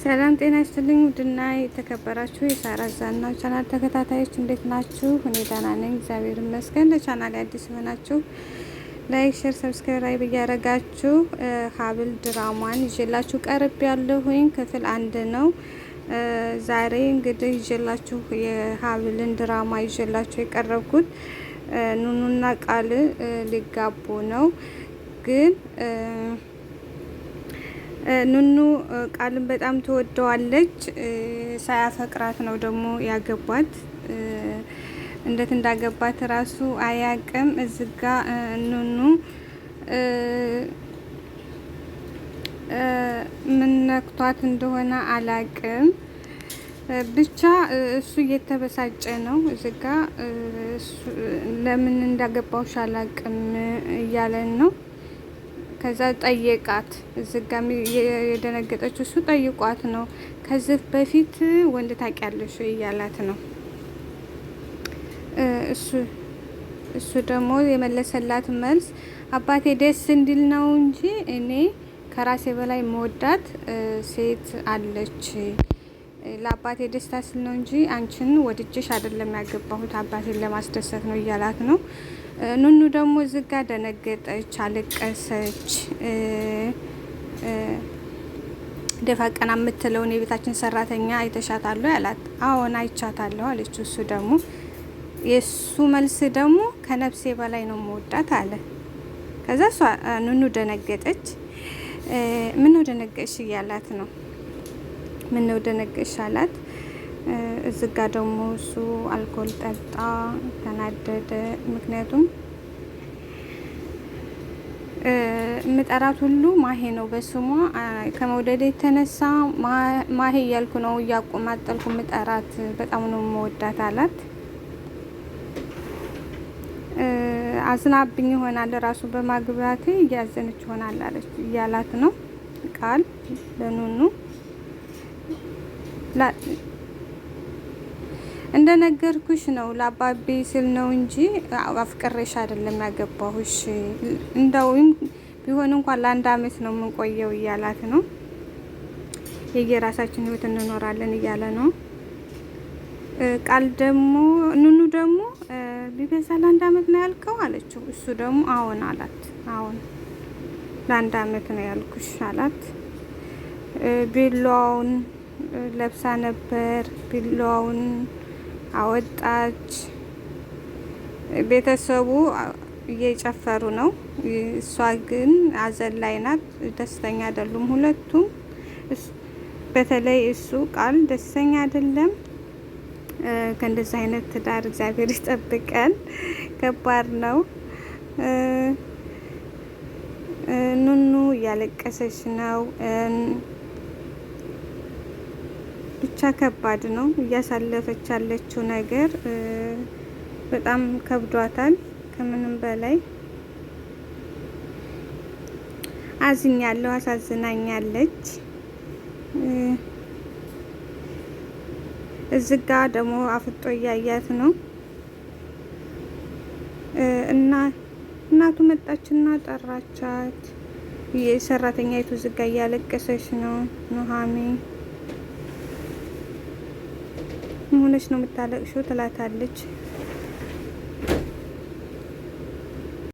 ሰላም ጤና ይስጥልኝ። ውድና የተከበራችሁ የሳራ ዛናው ቻናል ተከታታዮች እንዴት ናችሁ? እኔ ደህና ነኝ፣ እግዚአብሔር ይመስገን። ለቻናል አዲስ ሆናችሁ ላይክ፣ ሼር፣ ሰብስክራይብ እያደረጋችሁ ሀብል ድራማን ይዤላችሁ ቀርብ ያለሁኝ ክፍል 1 ነው። ዛሬ እንግዲህ ይዤላችሁ የሀብልን ድራማ ይዤላችሁ የቀረብኩት ኑኑና ቃል ሊጋቡ ነው። ግን ኑኑ ቃልን በጣም ትወደዋለች። ሳያፈቅራት ነው ደግሞ ያገባት። እንዴት እንዳገባት ራሱ አያቅም። እዚጋ ኑኑ ምን ነክቷት እንደሆነ አላቅም። ብቻ እሱ እየተበሳጨ ነው። እዚጋ ለምን እንዳገባውሽ አላቅም እያለን ነው። ከዛ ጠየቃት። እዚጋም የደነገጠችው እሱ ጠይቋት ነው። ከዚህ በፊት ወንድ ታውቂያለሽ እያላት ነው። እሱ ደግሞ የመለሰላት መልስ አባቴ ደስ እንዲል ነው እንጂ እኔ ከራሴ በላይ መወዳት ሴት አለች። ለአባቴ ደስታ ስል ነው እንጂ አንቺን ወድጄሽ አይደለም ያገባሁት፣ አባቴን ለማስደሰት ነው እያላት ነው። ኑኑ ደግሞ ዝጋ ደነገጠች፣ አለቀሰች። ደፋ ቀና የምትለውን የቤታችን ሰራተኛ አይተሻታለሁ ያላት። አዎን አይቻታለሁ አለች። እሱ ደግሞ የሱ መልስ ደግሞ ከነፍሴ በላይ ነው መወዳት አለ። ከዛ እሷ ኑኑ ደነገጠች። ምን ነው ደነገጥሽ እያላት ነው። ምን ነው ደነገጥሽ አላት። እዚጋ ደግሞ እሱ አልኮል ጠጣ፣ ተናደደ። ምክንያቱም ምጠራት ሁሉ ማሄ ነው በስሟ ከመውደድ የተነሳ ማሄ እያልኩ ነው እያቆማጠልኩ ምጠራት፣ በጣም ነው መወዳት አላት። አዝናብኝ ይሆናል ራሱ በማግባቴ እያዘነች ይሆናል አለች እያላት ነው ቃል ለኑኑ። እንደነገርኩሽ ነው ለአባቤ ስል ነው እንጂ አፍቅሬሽ አይደለም ያገባሁሽ። እንደውም ቢሆን እንኳን ለ1 አመት ነው የምንቆየው እያላት ነው። የየራሳችን ህይወት እንኖራለን እያለ ነው ቃል ደግሞ። ኑኑ ደግሞ ቢበዛ ለ1 አመት ነው ያልከው አለችው። እሱ ደግሞ አዎን አላት። አዎን ለ1 አመት ነው ያልኩሽ አላት። ቢላዋውን ለብሳ ነበር። ቢላዋውን አወጣች። ቤተሰቡ እየጨፈሩ ነው። እሷ ግን አዘን ላይ ናት። ደስተኛ አይደሉም ሁለቱም። በተለይ እሱ ቃል ደስተኛ አይደለም። ከእንደዚህ አይነት ትዳር እግዚአብሔር ይጠብቀን። ከባድ ነው። ኑኑ እያለቀሰች ነው። ብቻ ከባድ ነው። እያሳለፈች ያለችው ነገር በጣም ከብዷታል። ከምንም በላይ አዝኛለሁ። አሳዝናኛለች። እዚጋ ደግሞ አፍጦ እያያት ነው እና እናቱ መጣችና ጠራቻት። የሰራተኛይቱ ዝጋ እያለቀሰች ነው። ኑሃሚ ሆነች ነው የምታለቅሽው ትላታለች።